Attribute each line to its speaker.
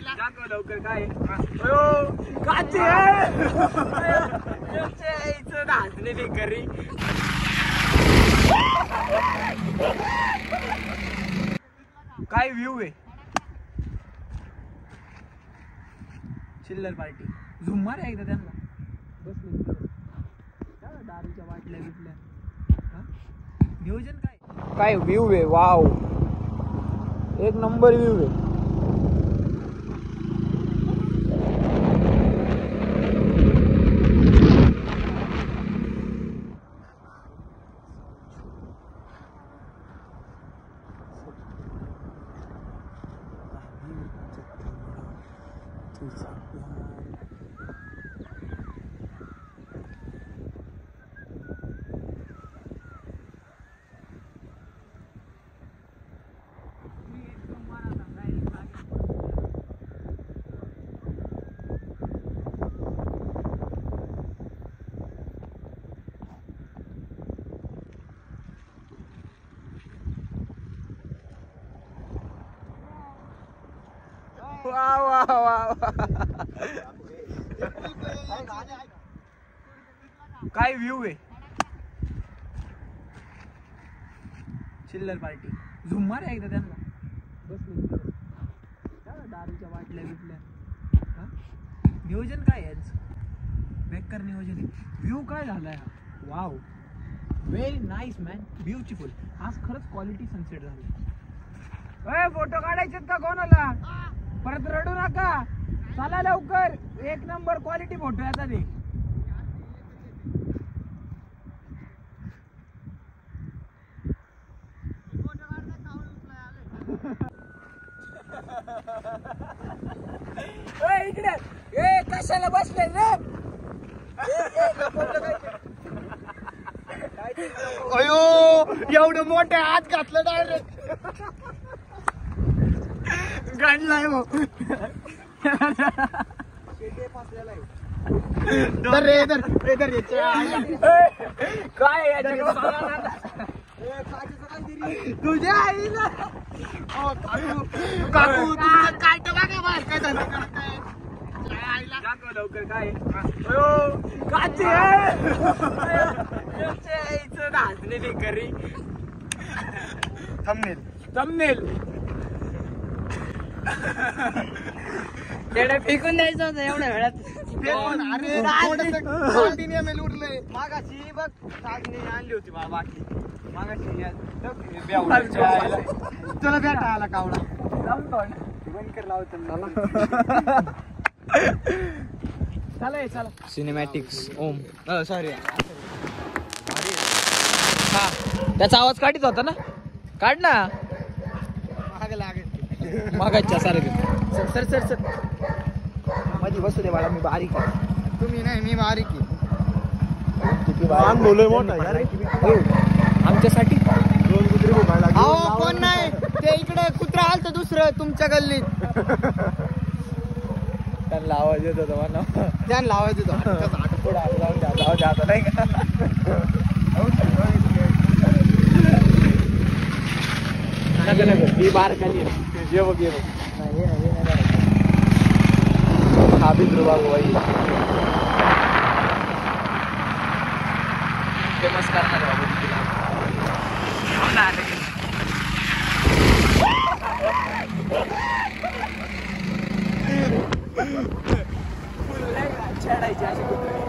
Speaker 1: दाखव लवकर काय काचे नाचणे बेकरी काय व्ह्यू आहे चिल्लर पार्टी झुम मार एकदा त्यांना बसले दारूच्या वाटल्या बिटल्या नियोजन काय व्ह्यू आहे वाव एक नंबर व्ह्यू आहे वाह वाह वाह काय व्ह्यू आहे चिल्लर पार्टी झुम मार एकदा त्यांना बसले दारूच्या वाटल्या बिटल्या नियोजन काय यांचं बेकार नियोजन आहे व्ह्यू काय झालाय wow very nice man beautiful आज खरंच क्वालिटी सनसेट झाला फोटो काढायचे का कोणाला परत रडू नका चला लवकर एक नंबर क्वालिटी फोटो याचा दे इकडे कशाला बसले रे अयो एवढं मोठे हात घातलं डायरेक्ट गाडलाय काय तुझ्या आईला काकू काय बघा बाहेर काय झालं दाखव लवकर काय काचे नाचणे बेकरी थंबनेल तेवढं फेकून द्यायचं होतं एवढ्या वेळात उरलंय मागाशी बघ सागणी आणली होती मला बाकी मागाशी तुला भेटा आला कावडा बंद कर लावतो चला सिनेमॅटिक्स ओम सॉरी हा त्याचा आवाज काढीत होता ना काढ ना मागाच्या सारखं सर सर सर माझी बसू दे बाळा मी बारीक आहे तुम्ही नाही मी बारीक आहे आमच्यासाठी दोन कुत्री कोण नाही ते इकडे कुत्रा आलत दुसरं तुमच्या गल्लीत त्यांना आवाज येत होता म्हणा त्यांना आवाज येतो जाऊन नाही का ही बार खाली जेव गेलो हा बिंद्रू बाबू बाई फेमस करणार बाबू छेडायची अशी